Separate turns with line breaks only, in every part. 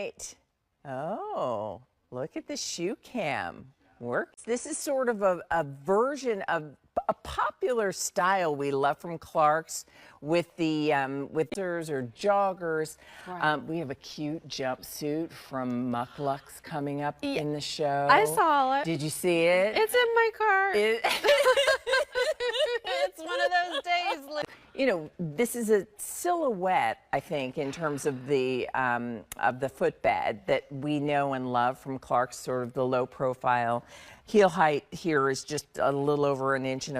right. Oh, look at the shoe cam. Works. This is sort of a version of a popular style we love from Clark's with the with or joggers.
Right.
We have a cute jumpsuit from Mucklucks coming up in the show.
I saw it.
Did you see it?
It's in my cart. It's one of those days.
You know, this is a silhouette, I think, in terms of the footbed that we know and love from Clark's, sort of the low profile. Heel height here is just a little over 1.25 inches.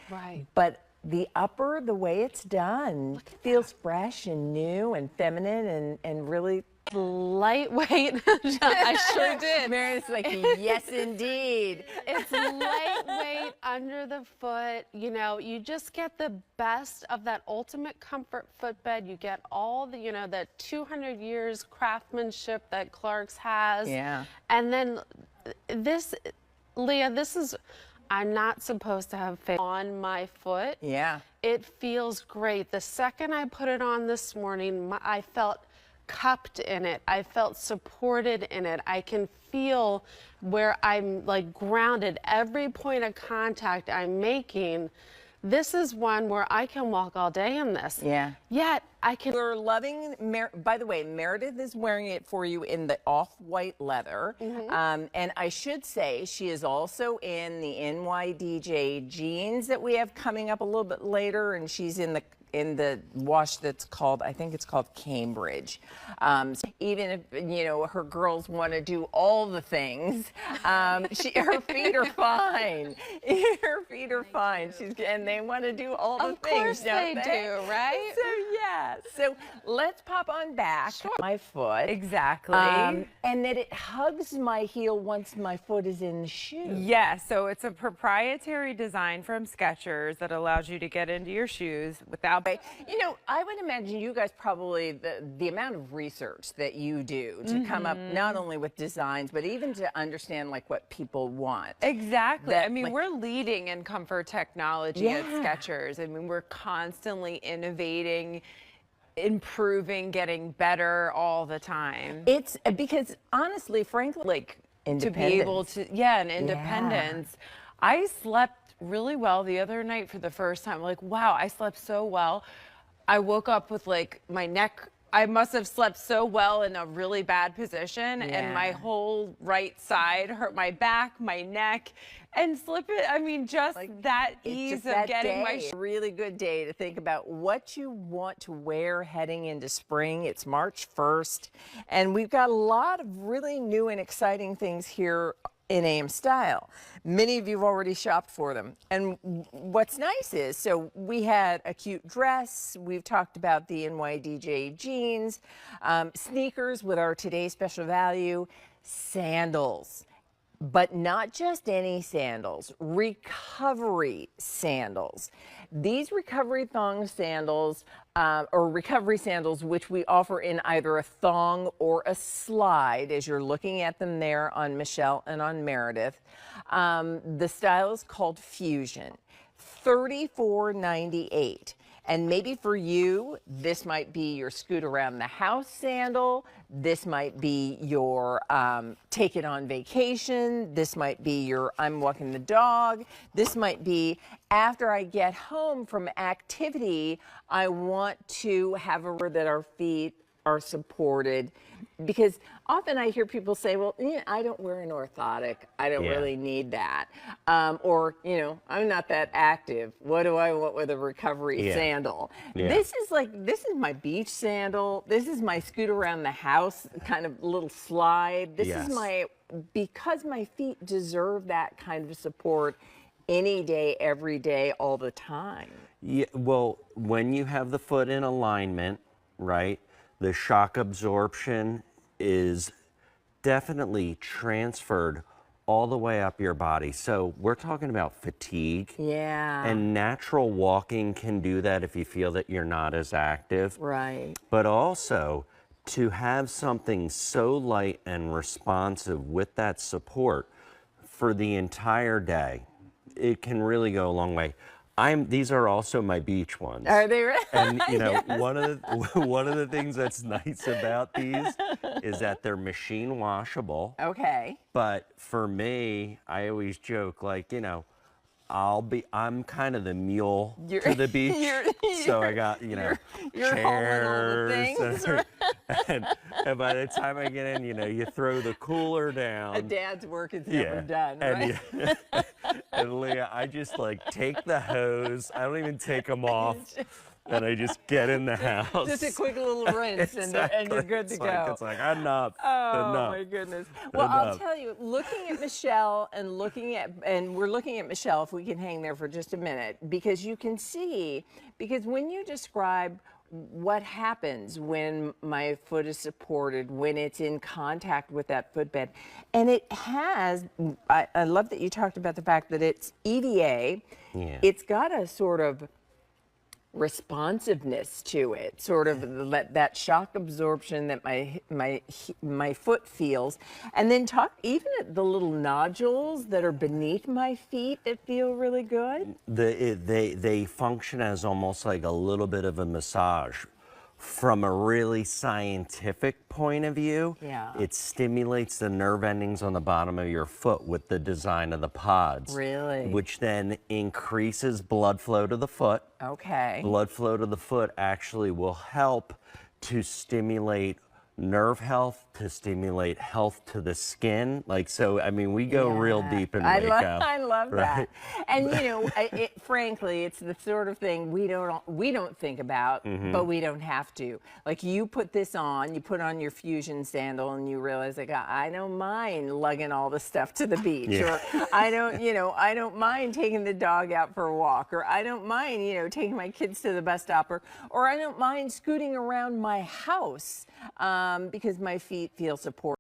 Right.
But the upper, the way it's done, feels fresh and new and feminine and really
Lightweight. I sure did.
Meredith's like, yes, indeed.
It's lightweight under the foot. You know, you just get the best of that ultimate comfort footbed. You get all the, you know, that 200 years craftsmanship that Clark's has.
Yeah.
And then this, Leah, this is, I'm not supposed to have faith on my foot.
Yeah.
It feels great. The second I put it on this morning, I felt cupped in it. I felt supported in it. I can feel where I'm like grounded. Every point of contact I'm making, this is one where I can walk all day in this.
Yeah.
Yet I can.
We're loving, by the way, Meredith is wearing it for you in the off-white leather. And I should say she is also in the NYDJ jeans that we have coming up a little bit later, and she's in the wash that's called, I think it's called Cambridge. So even if, you know, her girls want to do all the things, her feet are fine. Her feet are fine. And they want to do all the things,
Of course they do, right?
So, yeah. So let's pop on back.
Sure.
My foot.
Exactly.
And that it hugs my heel once my foot is in the shoe.
Yeah, so it's a proprietary design from Skechers that allows you to get into your shoes without.
You know, I would imagine you guys probably, the amount of research that you do to come up not only with designs, but even to understand like what people want.
Exactly.
That,
I mean,
like,
we're leading in comfort technology at Skechers. I mean, we're constantly innovating, improving, getting better all the time.
It's because honestly, frankly, like independence.
To be able to, and independence. I slept really well the other night for the first time. Like, wow, I slept so well. I woke up with like my neck, I must have slept so well in a really bad position, and my whole right side hurt, my back, my neck, and I mean, just like, that ease of getting my
really good day to think about what you want to wear heading into spring. It's March 1st, and we've got a lot of really new and exciting things here in AM Style. Many of you have already shopped for them. And what's nice is, so we had a cute dress. We've talked about the NYDJ jeans, sneakers with our today's special value, sandals. But not just any sandals, recovery sandals. These recovery thong sandals, or recovery sandals, which we offer in either a thong or a slide, as you're looking at them there on Michelle and on Meredith. The style is called Fusion, $34.98. And maybe for you, this might be your scoot around the house sandal. This might be your take it on vacation. This might be your I'm walking the dog. This might be after I get home from activity, I want to have a that our feet are supported. Because often I hear people say, well, I don't wear an orthotic. I don't really need that. Or, I'm not that active. What do I want with a recovery sandal? This is my beach sandal. This is my scoot around the house kind of little slide. This is because my feet deserve that kind of support any day, every day, all the time.
Yeah, well, when you have the foot in alignment, right, the shock absorption is definitely transferred all the way up your body. So we're talking about fatigue.
Yeah.
And natural walking can do that if you feel that you're not as active.
Right.
But also to have something so light and responsive with that support for the entire day, it can really go a long way. These are also my beach ones.
Are they right?
And one of the things that's nice about these is that they're machine washable.
Okay.
But for me, I always joke like, I'm kind of the mule to the beach. So I got,
you're
chairs.
hauling all the things.
And by the time I get in, you throw the cooler down.
A dad's work is never done, right?
And Leah, I just like take the hose. I don't even take them off. And I just get in the house.
Just a quick little rinse, and you're good to go.
It's like, enough.
Oh,
enough.
my goodness. Well, I'll tell you, looking at Michelle and we're looking at Michelle, if we can hang there for just a minute, because you can see, because when you describe what happens when my foot is supported, when it's in contact with that footbed, and it has, I love that you talked about the fact that it's EVA.
Yeah.
It's got a sort of responsiveness to it, sort of that shock absorption that my foot feels, and then talk even at the little nodules that are beneath my feet that feel really good.
They function as almost like a little bit of a massage. From a really scientific point of view, it stimulates the nerve endings on the bottom of your foot with the design of the pods.
Really?
Which then increases blood flow to the foot.
Okay.
Blood flow to the foot actually will help to stimulate nerve health, to stimulate health to the skin. We go real deep in Waco.
I love
right?
that. And frankly, it's the sort of thing we don't think about, but we don't have to. Like, you put this on, you put on your fusion sandal, and you realize, like, I don't mind lugging all the stuff to the beach, or I don't mind taking the dog out for a walk, or I don't mind, taking my kids to the bus stop, or I don't mind scooting around my house because my feet feel supported.